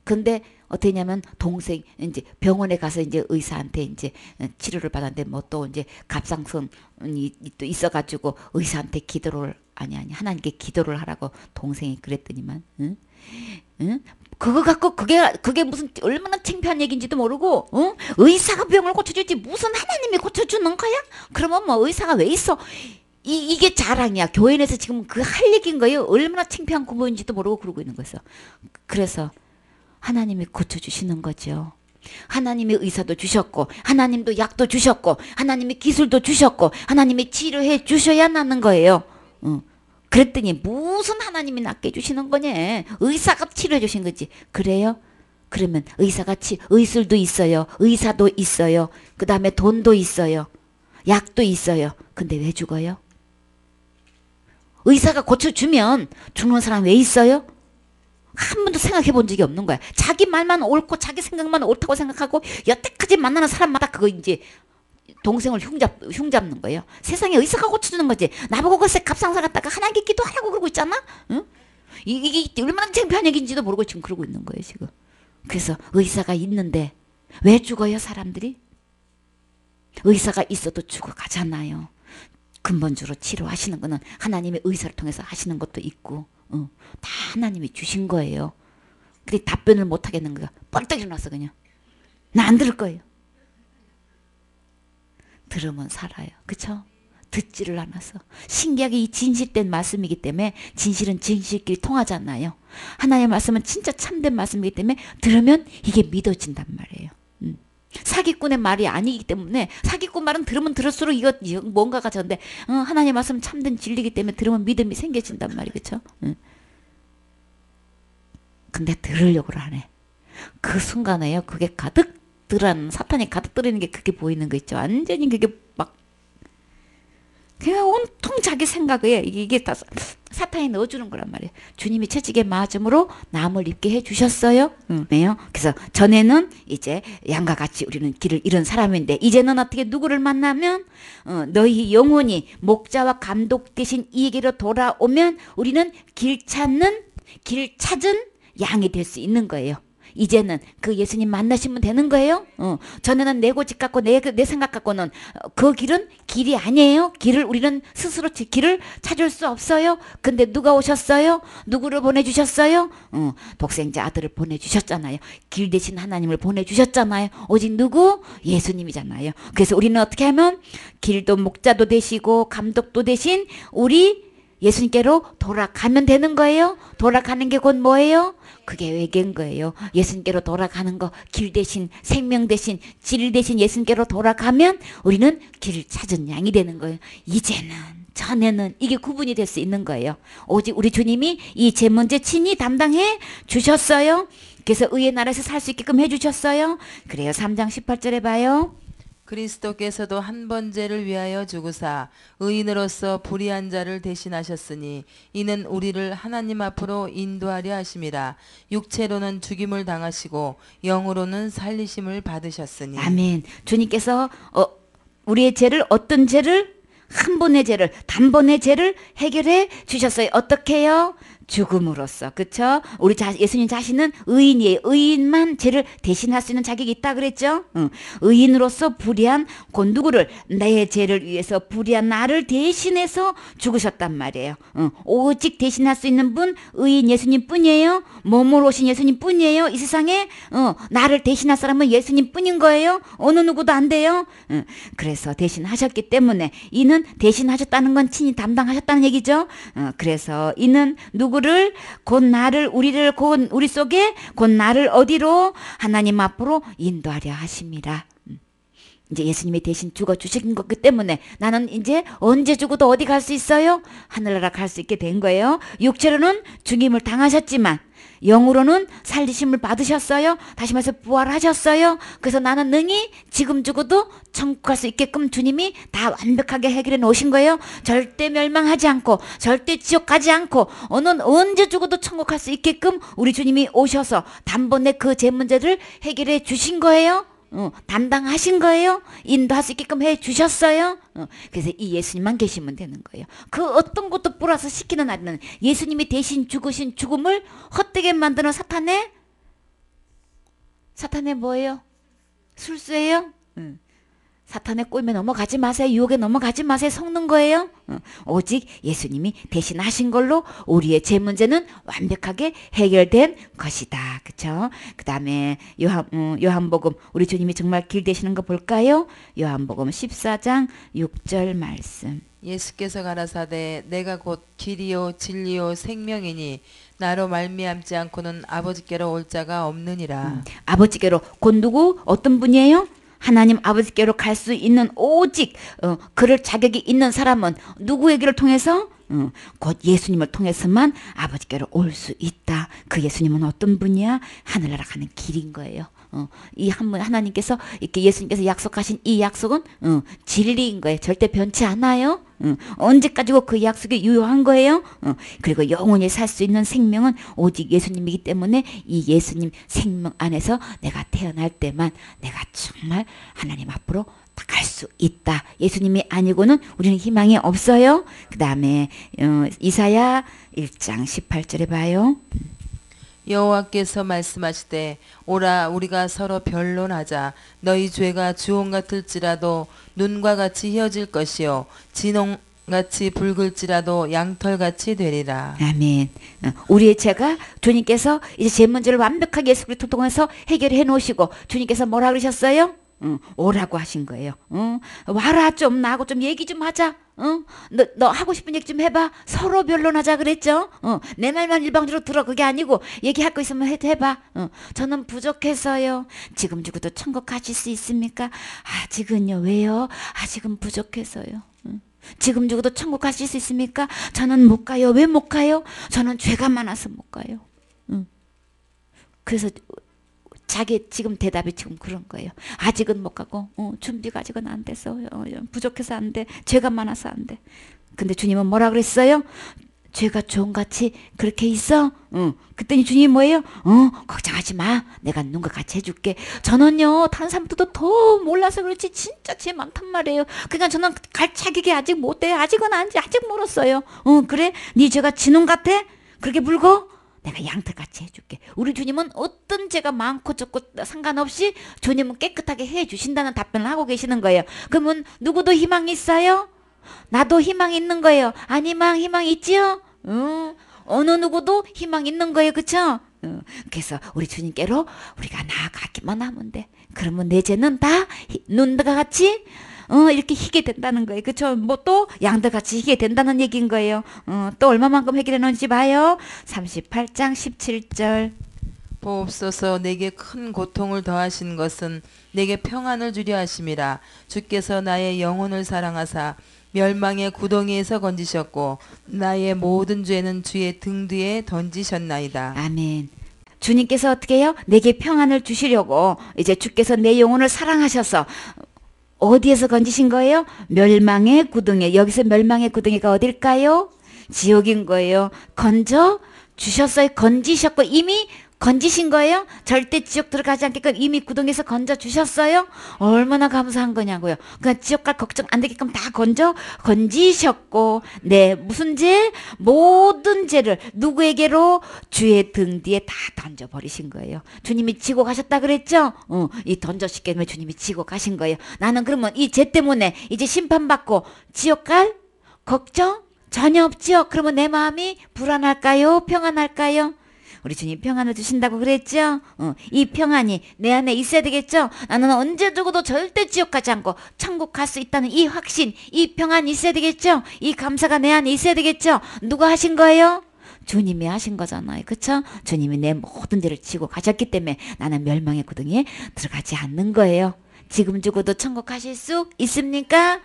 근데 어떠냐면 동생 이제 병원에 가서 이제 의사한테 이제 치료를 받았는데 뭐 또 이제 갑상선이 또 있어가지고 의사한테 기도를 아니 하나님께 기도를 하라고 동생이 그랬더니만 그거 갖고 그게 무슨 얼마나 창피한 얘기인지도 모르고 의사가 병을 고쳐주지 무슨 하나님이 고쳐주는 거야? 그러면 뭐 의사가 왜 있어? 이게 자랑이야. 교회 내에서 지금 그 할 얘기인 거예요. 얼마나 창피한 구보인지도 모르고 그러고 있는 거였어. 그래서 하나님이 고쳐주시는 거죠. 하나님이 의사도 주셨고, 하나님도 약도 주셨고, 하나님이 기술도 주셨고, 하나님이 치료해 주셔야 나는 거예요. 그랬더니 무슨 하나님이 낫게 해주시는 거냐? 의사가 치료해 주신 거지. 그래요? 그러면 의술도 있어요. 의사도 있어요. 그 다음에 돈도 있어요. 약도 있어요. 근데 왜 죽어요? 의사가 고쳐주면 죽는 사람 왜 있어요? 한 번도 생각해 본 적이 없는 거야. 자기 말만 옳고 자기 생각만 옳다고 생각하고 여태까지 만나는 사람마다 그거 이제 동생을 흉잡는 거예요. 세상에 의사가 고쳐주는 거지. 나보고 글쎄 갑상선 갖다가 하나님께 기도하라고 그러고 있잖아. 응? 이게 얼마나 창피한 얘기인지도 모르고 지금 그러고 있는 거예요 지금. 그래서 의사가 있는데 왜 죽어요 사람들이? 의사가 있어도 죽어가잖아요. 근본적으로 치료하시는 거는 하나님의 의사를 통해서 하시는 것도 있고 다 하나님이 주신 거예요. 근데 답변을 못 하겠는 거야. 뻘떡 일어나서 그냥 나 안 들을 거예요. 들으면 살아요. 그쵸? 듣지를 않아서. 신기하게 이 진실된 말씀이기 때문에 진실은 진실끼리 통하잖아요. 하나님의 말씀은 진짜 참된 말씀이기 때문에 들으면 이게 믿어진단 말이에요. 사기꾼의 말이 아니기 때문에 사기꾼 말은 들으면 들을수록 이거 뭔가가 저런데 하나님의 말씀은 참된 진리이기 때문에 들으면 믿음이 생겨진단 말이에요. 그쵸? 근데 들으려고 하네. 그 순간에요. 그게 가득 들은 사탄이 가득 들이는 게 그게 보이는 거 있죠. 완전히 그게 막 그냥 온통 자기 생각에 이게 다 사탄이 넣어주는 거란 말이에요. 주님이 채찍에 맞음으로 남을 입게 해주셨어요. 네요. 그래서 전에는 이제 양과 같이 우리는 길을 잃은 사람인데 이제는 어떻게 누구를 만나면 너희 영혼이 목자와 감독 되신 이에게로 돌아오면 우리는 길 찾은 양이 될 수 있는 거예요. 이제는 그 예수님 만나시면 되는 거예요. 전에는 내 고집 갖고 내 생각 갖고는 그 길은 길이 아니에요. 우리는 스스로 길을 찾을 수 없어요. 근데 누가 오셨어요? 누구를 보내주셨어요? 독생자 아들을 보내주셨잖아요. 길 대신 하나님을 보내주셨잖아요. 오직 누구? 예수님이잖아요. 그래서 우리는 어떻게 하면 길도 목자도 되시고 감독도 되신 우리 예수님께로 돌아가면 되는 거예요. 돌아가는 게 곧 뭐예요? 그게 외계인 거예요. 예수님께로 돌아가는 거, 길 대신 생명 대신 질 대신 예수님께로 돌아가면 우리는 길을 찾은 양이 되는 거예요. 이제는 전에는 이게 구분이 될 수 있는 거예요. 오직 우리 주님이 이 제 문제 친히 담당해 주셨어요. 그래서 의의 나라에서 살 수 있게끔 해주셨어요. 그래요. 3장 18절에 봐요.
그리스도께서도 한 번 죄를 위하여 죽으사 의인으로서 불의한 자를 대신하셨으니 이는 우리를 하나님 앞으로 인도하려 하심이라. 육체로는 죽임을 당하시고 영으로는 살리심을 받으셨으니.
아멘. 주님께서 우리의 죄를 어떤 죄를 한 번의 죄를 단번의 죄를 해결해 주셨어요. 어떻게요? 죽음으로써. 그쵸? 우리 예수님 자신은 의인이에요. 의인만 죄를 대신할 수 있는 자격이 있다 그랬죠? 의인으로서 불의한 누구를 내 죄를 위해서 불의한 나를 대신해서 죽으셨단 말이에요. 오직 대신할 수 있는 분 의인 예수님 뿐이에요. 몸으로 오신 예수님 뿐이에요. 이 세상에 나를 대신할 사람은 예수님 뿐인 거예요. 어느 누구도 안 돼요. 그래서 대신하셨기 때문에 이는 대신하셨다는 건 친히 담당하셨다는 얘기죠. 그래서 이는 누구를 곧 나를 우리를 곧 우리 속에 곧 나를 어디로 하나님 앞으로 인도하려 하심이라. 이제 예수님이 대신 죽어 주신 거기 때문에 나는 이제 언제 죽어도 어디 갈 수 있어요? 하늘나라 갈 수 있게 된 거예요. 육체로는 죽임을 당하셨지만 영으로는 살리심을 받으셨어요. 다시 말해서 부활하셨어요. 그래서 나는 능히 지금 죽어도 천국 갈 수 있게끔 주님이 다 완벽하게 해결해 놓으신 거예요. 절대 멸망하지 않고 절대 지옥 가지 않고 언제 죽어도 천국 갈 수 있게끔 우리 주님이 오셔서 단번에 그 제 문제를 해결해 주신 거예요. 담당하신 거예요. 인도할 수 있게끔 해 주셨어요. 그래서 이 예수님만 계시면 되는 거예요. 그 어떤 것도 플러스 시키는 날에는 예수님이 대신 죽으신 죽음을 헛되게 만드는 사탄의 뭐예요? 술수예요? 사탄의 꼴에 넘어가지 마세요. 유혹에 넘어가지 마세요. 속는 거예요. 오직 예수님이 대신하신 걸로 우리의 죄 문제는 완벽하게 해결된 것이다. 그쵸? 그 다음에 요한복음 우리 주님이 정말 길 되시는 거 볼까요? 요한복음 14장 6절 말씀.
예수께서 가라사대 내가 곧 길이요 진리요 생명이니 나로 말미암지 않고는 아버지께로 올 자가 없느니라.
아버지께로 곧 누구? 어떤 분이에요? 하나님 아버지께로 갈 수 있는 오직 그럴 자격이 있는 사람은 누구에게를 통해서? 곧 예수님을 통해서만 아버지께로 올 수 있다. 그 예수님은 어떤 분이야? 하늘나라 가는 길인 거예요. 이 한 분 하나님께서 이렇게 예수님께서 약속하신 이 약속은 진리인 거예요. 절대 변치 않아요. 언제까지고 그 약속이 유효한 거예요. 그리고 영원히 살 수 있는 생명은 오직 예수님이기 때문에 이 예수님 생명 안에서 내가 태어날 때만 내가 정말 하나님 앞으로 갈 수 있다. 예수님이 아니고는 우리는 희망이 없어요. 그 다음에 이사야 1장 18절에 봐요.
여호와께서 말씀하시되 오라 우리가 서로 변론하자. 너희 죄가 주홍 같을지라도 눈과 같이 희어질 것이요 진홍같이 붉을지라도 양털같이 되리라.
아멘. 우리의 죄가 주님께서 이제 제 문제를 완벽하게 예수 그리스도 통해서 해결해 놓으시고 주님께서 뭐라 그러셨어요? 오라고 하신 거예요. 와라 좀 나하고 좀 얘기 좀 하자. 너 하고 싶은 얘기 좀 해봐. 서로 변론하자 그랬죠. 내 말만 일방적으로 들어 그게 아니고 얘기할 거 있으면 해봐. 저는 부족해서요. 지금 죽어도 천국 가실 수 있습니까? 아직은요. 왜요? 아직은 부족해서요. 지금 죽어도 천국 가실 수 있습니까? 저는 못 가요. 왜 못 가요? 저는 죄가 많아서 못 가요. 그래서 자기 지금 대답이 지금 그런 거예요. 아직은 못 가고 준비가 아직은 안 돼서 부족해서 안 돼. 죄가 많아서 안 돼. 근데 주님은 뭐라 그랬어요? 죄가 종같이 그렇게 있어? 그랬더니 주님이 뭐예요? 걱정하지 마. 내가 눈과 같이 해줄게. 저는요 다른 사람들도 더 몰라서 그렇지 진짜 죄 많단 말이에요. 그러니까 저는 갈 자격이 아직 못 돼요. 아직은 아직 멀었어요. 그래? 네 죄가 진홍 같아? 그렇게 붉어? 내가 양털같이 해줄게. 우리 주님은 어떤 죄가 많고 적고 상관없이 주님은 깨끗하게 해주신다는 답변을 하고 계시는 거예요. 그러면 누구도 희망이 있어요? 나도 희망이 있는 거예요. 아니면 희망이 있지요? 어느 누구도 희망이 있는 거예요. 그쵸? 그래서 우리 주님께로 우리가 나아가기만 하면 돼. 그러면 내 죄는 다 눈과 같이 이렇게 희게 된다는 거예요. 그쵸? 뭐 또 양들같이 희게 된다는 얘기인 거예요. 또 얼마만큼 해결해 놓은지 봐요. 38장 17절.
보옵소서 내게 큰 고통을 더하신 것은 내게 평안을 주려 하심이라. 주께서 나의 영혼을 사랑하사 멸망의 구덩이에서 건지셨고 나의 모든 죄는 주의 등 뒤에 던지셨나이다.
아멘. 주님께서 어떻게 해요? 내게 평안을 주시려고 이제 주께서 내 영혼을 사랑하셔서 어디에서 건지신 거예요? 멸망의 구덩이. 여기서 멸망의 구덩이가 어딜까요? 지옥인 거예요. 건져 주셨어요. 건지셨고 이미 건지신 거예요? 절대 지옥 들어가지 않게끔 이미 구덩이에서 건져 주셨어요? 얼마나 감사한 거냐고요. 그냥 지옥 갈 걱정 안 되게끔 다 건지셨고, 네, 무슨 죄? 모든 죄를 누구에게로? 주의 등 뒤에 다 던져버리신 거예요. 주님이 지고 가셨다 그랬죠? 이 던져시기 때문에 주님이 지고 가신 거예요. 나는 그러면 이 죄 때문에 이제 심판받고 지옥 갈 걱정 전혀 없지요? 그러면 내 마음이 불안할까요? 평안할까요? 우리 주님 평안을 주신다고 그랬죠? 이 평안이 내 안에 있어야 되겠죠? 나는 언제 죽어도 절대 지옥 가지 않고 천국 갈 수 있다는 이 확신, 이 평안이 있어야 되겠죠? 이 감사가 내 안에 있어야 되겠죠? 누가 하신 거예요? 주님이 하신 거잖아요. 그쵸? 주님이 내 모든 죄를 지고 가셨기 때문에 나는 멸망의 구덩이에 들어가지 않는 거예요. 지금 죽어도 천국 가실 수 있습니까?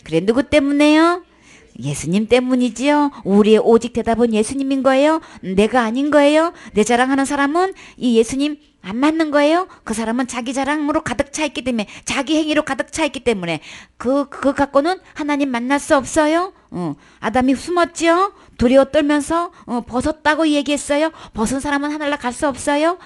그래, 누구 때문에요? 예수님 때문이지요. 우리의 오직 대답은 예수님인 거예요. 내가 아닌 거예요. 내 자랑하는 사람은 이 예수님 안 맞는 거예요. 그 사람은 자기 자랑으로 가득 차 있기 때문에, 자기 행위로 가득 차 있기 때문에 그거 갖고는 하나님 만날 수 없어요. 아담이 숨었지요. 두려워 떨면서 벗었다고 얘기했어요. 벗은 사람은 하늘나라 갈 수 없어요.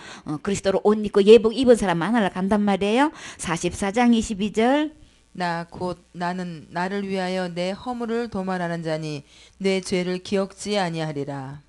그리스도로 옷 입고 예복 입은 사람은 하늘나라 간단 말이에요. 44장 22절.
나 곧 나는 나를 위하여 내 허물을 도말하는 자니 내 죄를 기억지 아니하리라.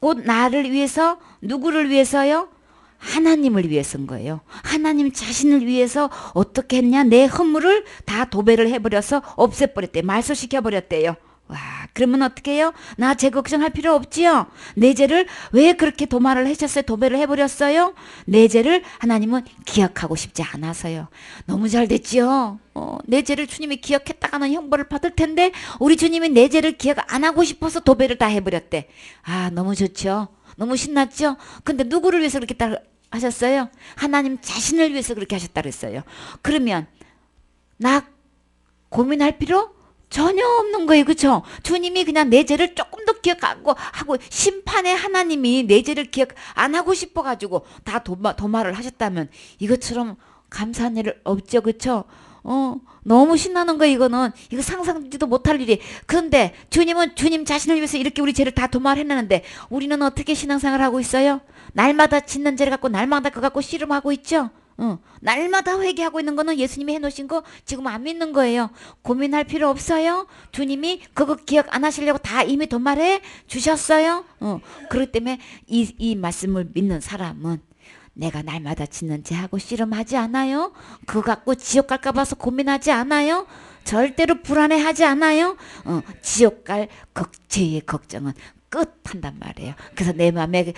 곧 나를 위해서, 누구를 위해서요? 하나님을 위해서인 거예요. 하나님 자신을 위해서 어떻게 했냐? 내 허물을 다 도배를 해버려서 없애버렸대. 말소시켜버렸대요. 와, 그러면 어떻게 해요? 나 죄 걱정할 필요 없지요? 내 죄를 왜 그렇게 도말을 하셨어요? 도배를 해버렸어요? 내 죄를 하나님은 기억하고 싶지 않아서요. 너무 잘 됐지요? 내 죄를 주님이 기억했다가는 형벌을 받을 텐데 우리 주님이 내 죄를 기억 안 하고 싶어서 도배를 다 해버렸대. 아, 너무 좋죠? 너무 신났죠? 근데 누구를 위해서 그렇게 하셨어요? 하나님 자신을 위해서 그렇게 하셨다 그랬어요. 그러면 나 고민할 필요 전혀 없는 거예요. 그쵸? 주님이 그냥 내 죄를 조금 더 기억하고 심판의 하나님이 내 죄를 기억 안 하고 싶어가지고 다 도말을 하셨다면 이것처럼 감사한 일 없죠. 그쵸? 너무 신나는 거예요. 이거 상상지도 못할 일이. 그런데 주님은 주님 자신을 위해서 이렇게 우리 죄를 다 도말해내는데 우리는 어떻게 신앙생활을 하고 있어요? 날마다 짓는 죄를 갖고 날마다 그거 갖고 씨름하고 있죠. 날마다 회개하고 있는 거는 예수님이 해놓으신 거 지금 안 믿는 거예요. 고민할 필요 없어요. 주님이 그거 기억 안 하시려고 다 이미 도말해 주셨어요. 그렇기 때문에 이 말씀을 믿는 사람은 내가 날마다 짓는 죄하고 씨름하지 않아요. 그거 갖고 지옥 갈까 봐서 고민하지 않아요. 절대로 불안해하지 않아요. 지옥 갈 죄의 걱정은 끝한단 말이에요. 그래서 내 마음에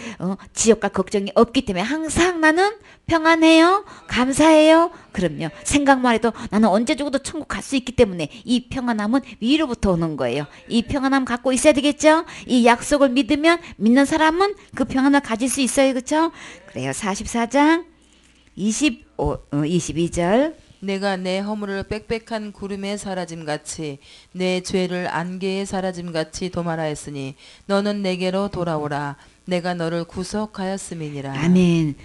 지옥 갈 걱정이 없기 때문에 항상 나는 평안해요. 감사해요. 그럼요. 생각만 해도 나는 언제 죽어도 천국 갈 수 있기 때문에 이 평안함은 위로부터 오는 거예요. 이 평안함 갖고 있어야 되겠죠. 이 약속을 믿으면 믿는 사람은 그 평안을 가질 수 있어요. 그렇죠? 그래요. 44장 22절.
내가 내 허물을 빽빽한 구름에 사라짐같이 내 죄를 안개에 사라짐같이 도말하였으니 너는 내게로 돌아오라. 내가 너를 구속하였음이니라.
아멘.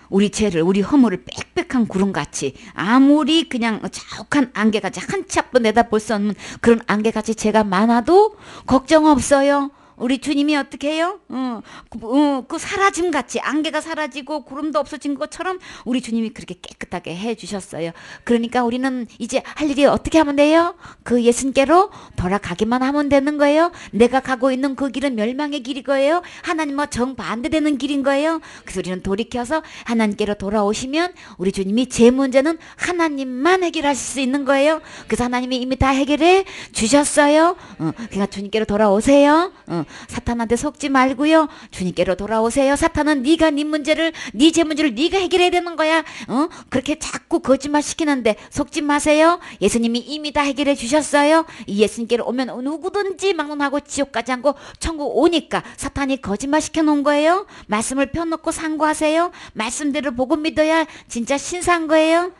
우리 죄를, 우리 허물을 빽빽한 구름같이 아무리 그냥 자욱한 안개같이 한 치 앞도 내다볼 수 없는 그런 안개같이 죄가 많아도 걱정 없어요. 우리 주님이 어떻게 해요? 그 사라짐같이 안개가 사라지고 구름도 없어진 것처럼 우리 주님이 그렇게 깨끗하게 해주셨어요. 그러니까 우리는 이제 할 일이 어떻게 하면 돼요? 그 예수님께로 돌아가기만 하면 되는 거예요. 내가 가고 있는 그 길은 멸망의 길인 거예요. 하나님과 정반대되는 길인 거예요. 그래서 우리는 돌이켜서 하나님께로 돌아오시면 우리 주님이 제 문제는 하나님만 해결하실 수 있는 거예요. 그래서 하나님이 이미 다 해결해 주셨어요. 그러니까 주님께로 돌아오세요. 사탄한테 속지 말고요. 주님께로 돌아오세요. 사탄은 네가 네 문제를, 네 제 문제를 네가 해결해야 되는 거야. 그렇게 자꾸 거짓말 시키는데 속지 마세요. 예수님이 이미 다 해결해 주셨어요. 이 예수님께로 오면 누구든지 막론하고 지옥 가지 않고 천국 오니까 사탄이 거짓말 시켜놓은 거예요. 말씀을 펴놓고 상고하세요. 말씀대로 보고 믿어야 진짜 신사한 거예요.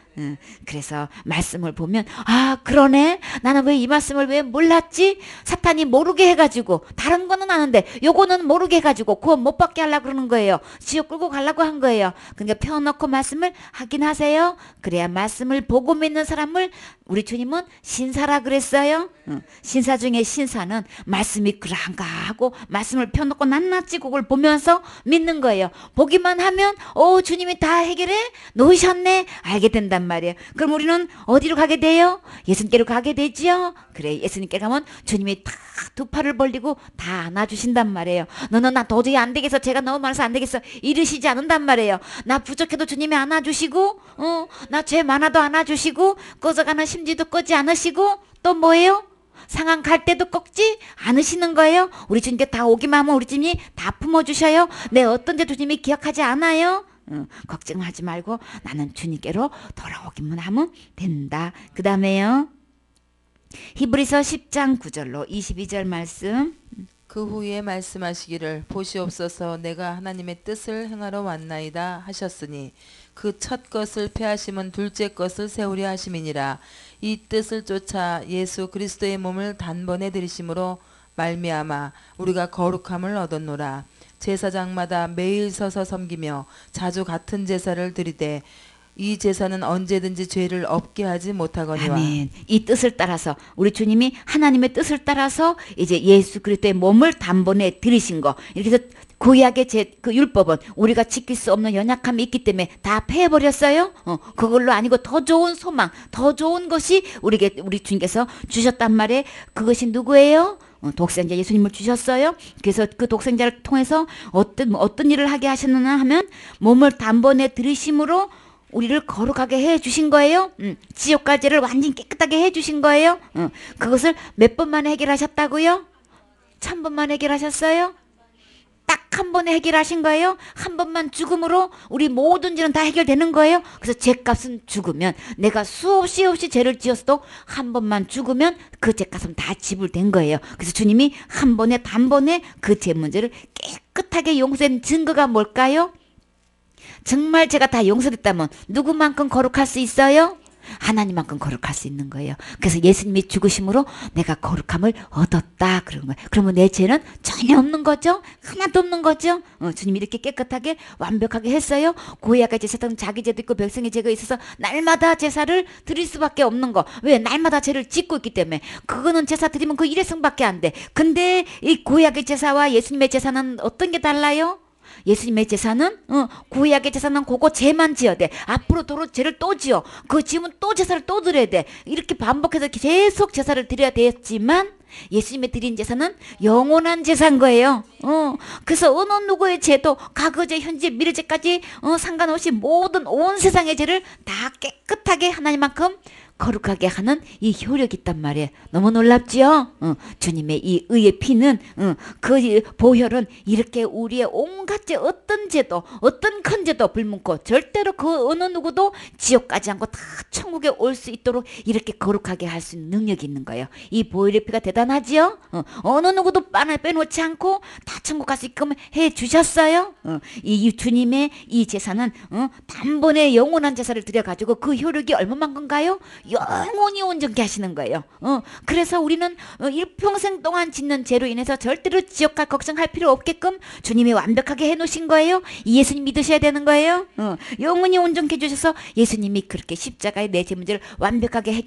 그래서 말씀을 보면 아 그러네 나는 왜 이 말씀을 왜 몰랐지 사탄이 모르게 해가지고 다른 거는 아는데 요거는 모르게 해가지고 구원 못 받게 하려고 그러는 거예요. 지옥 끌고 가려고 한 거예요. 그러니까 펴놓고 말씀을 하긴 하세요. 그래야 말씀을 보고 믿는 사람을 우리 주님은 신사라 그랬어요. 신사 중에 신사는 말씀이 그런가 하고 말씀을 펴놓고 낱낱이 그걸 보면서 믿는 거예요. 보기만 하면 주님이 다 해결해 놓으셨네 알게 된단 말이에요. 그럼 우리는 어디로 가게 돼요? 예수님께로 가게 되지요. 그래 예수님께 가면 주님이 다 두 팔을 벌리고 다 안아주신단 말이에요. 너는 나 도저히 안 되겠어 제가 너무 많아서 안 되겠어 이러시지 않는단 말이에요. 나 부족해도 주님이 안아주시고 나 죄 많아도 안아주시고 꺼져가는 심지도 끄지 않으시고 또 뭐예요? 상한 갈 때도 꺾지 않으시는 거예요. 우리 주님께 다 오기만 하면 우리 주님이 다 품어주셔요. 내 어떤 데도 주님이 기억하지 않아요. 걱정하지 말고 나는 주님께로 돌아오기만 하면 된다. 그 다음에요. 히브리서 10장 9절로 22절 말씀.
그 후에 말씀하시기를 보시옵소서 내가 하나님의 뜻을 행하러 왔나이다 하셨으니 그 첫 것을 폐하심은 둘째 것을 세우려 하심이니라. 이 뜻을 쫓아 예수 그리스도의 몸을 단번에 들이심으로 말미암아 우리가 거룩함을 얻었노라. 제사장마다 매일 서서 섬기며 자주 같은 제사를 드리되 이 제사는 언제든지 죄를 없게 하지 못하거니와.
아멘. 이 뜻을 따라서 우리 주님이 하나님의 뜻을 따라서 이제 예수 그리스도의 몸을 단번에 들이신 거. 이렇게 해서 구약의 그 율법은 우리가 지킬 수 없는 연약함이 있기 때문에 다 패해버렸어요. 그걸로 아니고 더 좋은 소망, 더 좋은 것이 우리 주님께서 주셨단 말이에요. 그것이 누구예요? 독생자 예수님을 주셨어요. 그래서 그 독생자를 통해서 어떤 일을 하게 하셨느냐 하면 몸을 단번에 들이심으로 우리를 거룩하게 해 주신 거예요. 지옥갈 죄를 완전히 깨끗하게 해 주신 거예요. 그것을 몇 번 만에 해결하셨다고요? 1000번 만에 해결하셨어요? 딱 한 번에 해결하신 거예요. 한 번만 죽음으로 우리 모든 죄는 다 해결되는 거예요. 그래서 죄값은 죽으면 내가 수없이 죄를 지었어도 한 번만 죽으면 그 죄값은 다 지불된 거예요. 그래서 주님이 한 번에 단번에 그 죄 문제를 깨끗하게 용서한 증거가 뭘까요? 정말 제가 다 용서됐다면 누구만큼 거룩할 수 있어요? 하나님만큼 거룩할 수 있는 거예요. 그래서 예수님이 죽으심으로 내가 거룩함을 얻었다 그런 거예요. 그러면 내 죄는 전혀 없는 거죠? 하나도 없는 거죠? 주님이 이렇게 깨끗하게 완벽하게 했어요. 구약의 제사장은 자기 죄도 있고 백성의 죄가 있어서 날마다 제사를 드릴 수밖에 없는 거. 왜? 날마다 죄를 짓고 있기 때문에. 그거는 제사 드리면 그 일회성밖에 안 돼. 근데 이 구약의 제사와 예수님의 제사는 어떤 게 달라요? 예수님의 제사는 구약의 제사는 그거 죄만 지어야 돼. 앞으로 도로 죄를 또 지어. 그 지으면 또 제사를 또 드려야 돼. 이렇게 반복해서 계속 제사를 드려야 되었지만 예수님의 드린 제사는 영원한 제사인 거예요. 그래서 어느 누구의 죄도 과거죄, 현재, 미래죄까지 상관없이 모든 온 세상의 죄를 다 깨끗하게 하나님만큼 거룩하게 하는 이 효력이 있단 말이에요. 너무 놀랍지요? 주님의 이 의의 피는 그 보혈은 이렇게 우리의 온갖 죄 어떤 죄도 어떤 큰 죄도 불문고 절대로 그 어느 누구도 지옥 가지 않고 다 천국에 올 수 있도록 이렇게 거룩하게 할 수 있는 능력이 있는 거예요. 이 보혈의 피가 대단하지요? 어느 누구도 빼놓지 않고 다 천국 갈 수 있게끔 해주셨어요. 이 주님의 이 제사는 단번에 영원한 제사를 드려가지고 그 효력이 얼마만큼가요? 영원히 온전케 하시는 거예요. 그래서 우리는 일평생 동안 짓는 죄로 인해서 절대로 지옥 갈 걱정할 필요 없게끔 주님이 완벽하게 해놓으신 거예요. 이 예수님 믿으셔야 되는 거예요. 영원히 온전케 해주셔서 예수님이 그렇게 십자가의 내 죄 문제를 완벽하게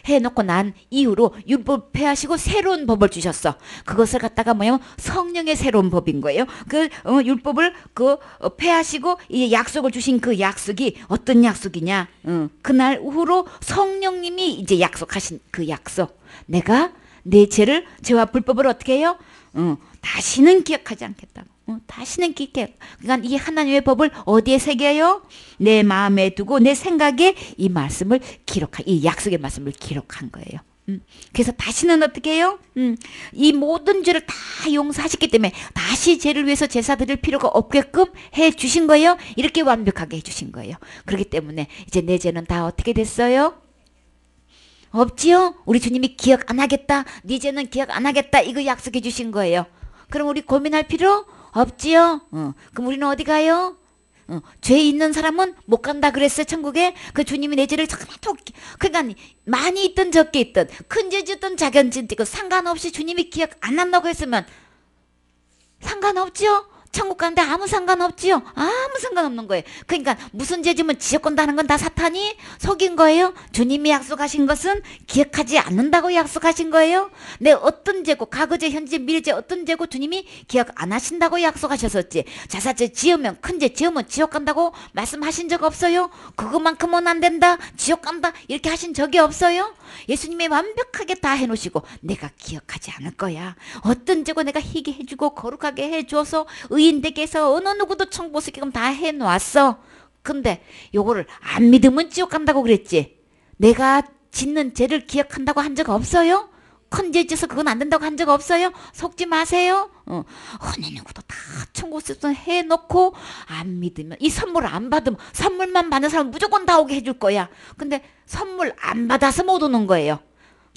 해놓고 난 이후로 율법 폐하시고 새로운 법을 주셨어. 그것을 갖다가 뭐냐면 성령의 새로운 법인 거예요. 그 율법을 폐하시고 이 약속을 주신 그 약속이 어떤 약속이냐? 그날 후로 성령님이 이제 약속하신 그 약속. 내가 내 죄와 불법을 어떻게 해요? 다시는 기억하지 않겠다고. 다시는 기억해. 그러니까 이 하나님의 법을 어디에 새겨요? 내 마음에 두고 내 생각에 이 말씀을 이 약속의 말씀을 기록한 거예요. 그래서 다시는 어떻게 해요? 이 모든 죄를 다 용서하셨기 때문에 다시 죄를 위해서 제사 드릴 필요가 없게끔 해 주신 거예요. 이렇게 완벽하게 해 주신 거예요. 그렇기 때문에 이제 내 죄는 다 어떻게 됐어요? 없지요? 우리 주님이 기억 안 하겠다. 네 죄는 기억 안 하겠다. 이거 약속해 주신 거예요. 그럼 우리 고민할 필요 없지요? 그럼 우리는 어디 가요? 죄 있는 사람은 못 간다 그랬어요, 천국에. 그 주님이 내 죄를 하나도, 그러니까 많이 있든 적게 있든 큰 죄 짓든 작은 죄 짓든 상관없이 주님이 기억 안 한다고 했으면 상관없지요. 천국 가는데 아무 상관없지요. 아무 상관없는 거예요. 그러니까 무슨 죄 지면 지옥 간다는 건 다 사탄이 속인 거예요. 주님이 약속하신 것은 기억하지 않는다고 약속하신 거예요. 내 어떤 죄고 과거죄 현재 미래죄 어떤 죄고 주님이 기억 안 하신다고 약속하셨었지. 자사죄 지으면 큰 죄 지으면 지옥 간다고 말씀하신 적 없어요. 그것만큼은 안 된다 지옥 간다 이렇게 하신 적이 없어요. 예수님이 완벽하게 다 해놓으시고 내가 기억하지 않을 거야. 어떤 죄고 내가 희게 해주고 거룩하게 해줘서 의인되게 해서 어느 누구도 천국 못 쓰게끔 다 해놓았어. 근데 요거를 안 믿으면 지옥 간다고 그랬지. 내가 짓는 죄를 기억한다고 한 적 없어요. 큰 죄 짓어서 그건 안 된다고 한 적 없어요. 속지 마세요. 어느 누구도 다 천국 쓰서 해놓고 안 믿으면 이 선물을 안 받으면 선물만 받는 사람은 무조건 다 오게 해줄 거야. 근데 선물 안 받아서 못 오는 거예요.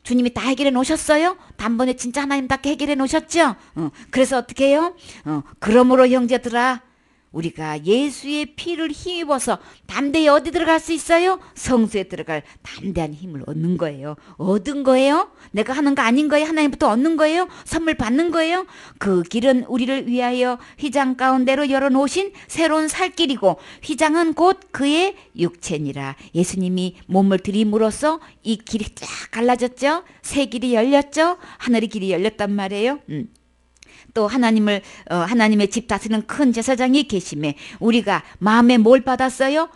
주님이 다 해결해 놓으셨어요? 단번에 진짜 하나님답게 해결해 놓으셨죠? 그래서 어떻게 해요? 그러므로 형제들아 우리가 예수의 피를 힘입어서 담대히 어디 들어갈 수 있어요? 성소에 들어갈 담대한 힘을 얻는 거예요. 얻은 거예요? 내가 하는 거 아닌 거예요? 하나님부터 얻는 거예요? 선물 받는 거예요? 그 길은 우리를 위하여 휘장 가운데로 열어놓으신 새로운 살 길이고 휘장은 곧 그의 육체니라. 예수님이 몸을 들임으로써 이 길이 쫙 갈라졌죠? 새 길이 열렸죠? 하늘의 길이 열렸단 말이에요. 또 하나님의 집 다스리는 큰 제사장이 계심에 우리가 마음에 뭘 받았어요?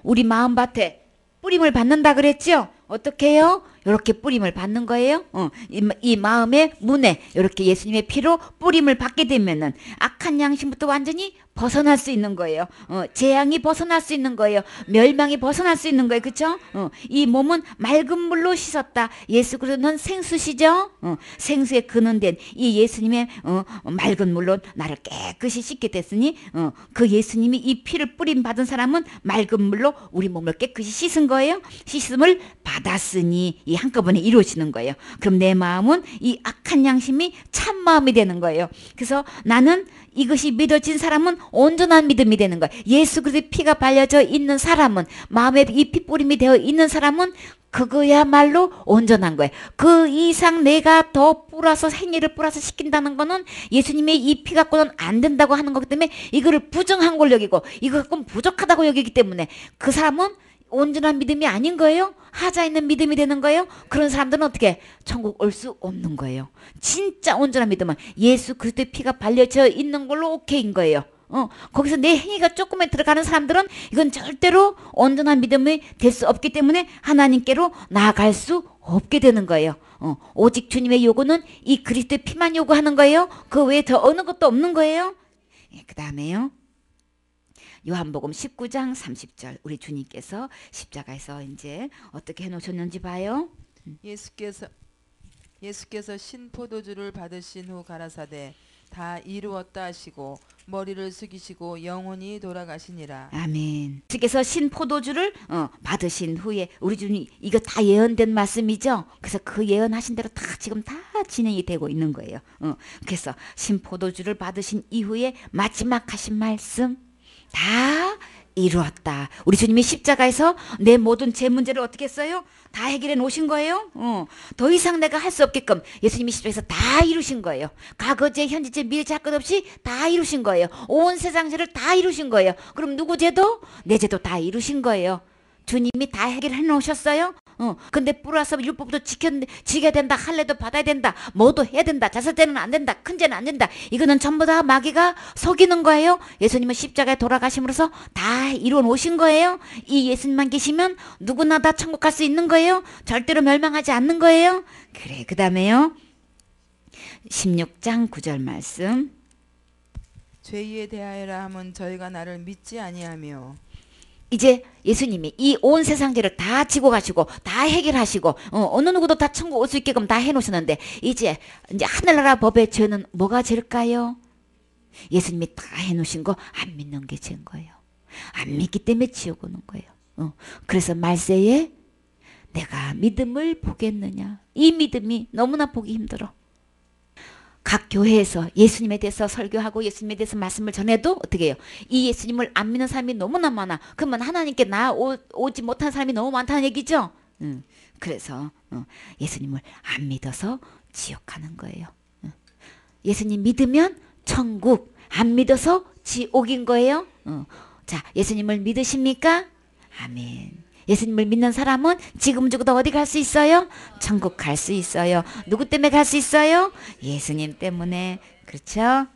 우리 마음밭에 뿌림을 받는다 그랬죠? 어떻게 해요? 이렇게 뿌림을 받는 거예요. 이 마음의 문에 이렇게 예수님의 피로 뿌림을 받게 되면은 악한 양심부터 완전히 벗어날 수 있는 거예요. 재앙이 벗어날 수 있는 거예요. 멸망이 벗어날 수 있는 거예요. 그렇죠? 이 몸은 맑은 물로 씻었다. 예수 그리스도는 생수시죠? 생수에 근원된 이 예수님의 맑은 물로 나를 깨끗이 씻게 됐으니 그 예수님이 이 피를 뿌림 받은 사람은 맑은 물로 우리 몸을 깨끗이 씻은 거예요. 씻음을 받았으니 이 한꺼번에 이루어지는 거예요. 그럼 내 마음은 이 악한 양심이 참 마음이 되는 거예요. 그래서 나는 이것이 믿어진 사람은 온전한 믿음이 되는 거예요. 예수 그리스도의 피가 발려져 있는 사람은 마음에 이 피뿌림이 되어 있는 사람은 그거야말로 온전한 거예요. 그 이상 내가 더 뿌려서 행위를 뿌려서 시킨다는 거는 예수님의 이 피 갖고는 안 된다고 하는 거기 때문에 이거를 부정한 걸 여기고 이거 갖고는 부족하다고 여기기 때문에 그 사람은 온전한 믿음이 아닌 거예요. 하자 있는 믿음이 되는 거예요. 그런 사람들은 어떻게 천국 올 수 없는 거예요. 진짜 온전한 믿음은 예수 그리스도의 피가 발려져 있는 걸로 오케이인 거예요. 거기서 내 행위가 조금에 들어가는 사람들은 이건 절대로 온전한 믿음이 될 수 없기 때문에 하나님께로 나아갈 수 없게 되는 거예요. 오직 주님의 요구는 이 그리스도의 피만 요구하는 거예요. 그 외에 더 어느 것도 없는 거예요. 그 다음에요. 요한복음 19장 30절 우리 주님께서 십자가에서 이제 어떻게 해놓으셨는지 봐요.
예수께서 신포도주를 받으신 후 가라사대 다 이루었다 하시고 머리를 숙이시고 영원히 돌아가시니라.
아멘. 주께서 신포도주를 받으신 후에 우리 주님 이거 다 예언된 말씀이죠. 그래서 그 예언하신 대로 다 지금 다 진행이 되고 있는 거예요. 그래서 신포도주를 받으신 이후에 마지막 하신 말씀 다 이루었다. 우리 주님이 십자가에서 내 모든 제 문제를 어떻게 했어요? 다 해결해 놓으신 거예요. 더 이상 내가 할 수 없게끔 예수님이 십자가에서 다 이루신 거예요. 과거죄, 현재죄, 미래죄 할 것 없이 다 이루신 거예요. 온 세상 죄를 다 이루신 거예요. 그럼 누구 죄도? 내 죄도 다 이루신 거예요. 주님이 다 해결해 놓으셨어요. 근데 뿌려서 율법도 지켜야 된다. 할례도 받아야 된다. 뭐도 해야 된다. 자살죄는 안 된다. 큰 죄는 안 된다. 이거는 전부 다 마귀가 속이는 거예요. 예수님은 십자가에 돌아가심으로써 다 이루어 놓으신 거예요. 이 예수님만 계시면 누구나 다 천국 갈 수 있는 거예요. 절대로 멸망하지 않는 거예요. 그래, 그 다음에요. 16장 9절 말씀.
죄에 대하여라 함은 저희가 나를 믿지 아니하며.
이제 예수님이 이 온 세상 죄를 다 지고 가시고 다 해결하시고 어느 누구도 다 천국 올 수 있게끔 다 해놓으셨는데 이제 하늘나라 법의 죄는 뭐가 죄일까요? 예수님이 다 해놓으신 거 안 믿는 게 죄인 거예요. 안 믿기 때문에 지옥 오는 거예요. 그래서 말세에 내가 믿음을 보겠느냐. 이 믿음이 너무나 보기 힘들어. 각 교회에서 예수님에 대해서 설교하고 예수님에 대해서 말씀을 전해도 어떻게 해요? 이 예수님을 안 믿는 사람이 너무나 많아. 그러면 하나님께 오지 못한 사람이 너무 많다는 얘기죠. 그래서 예수님을 안 믿어서 지옥 가는 거예요. 예수님 믿으면 천국, 안 믿어서 지옥인 거예요. 자, 예수님을 믿으십니까? 아멘. 예수님을 믿는 사람은 지금 죽어도 어디 갈 수 있어요? 천국 갈 수 있어요. 누구 때문에 갈 수 있어요? 예수님 때문에. 그렇죠?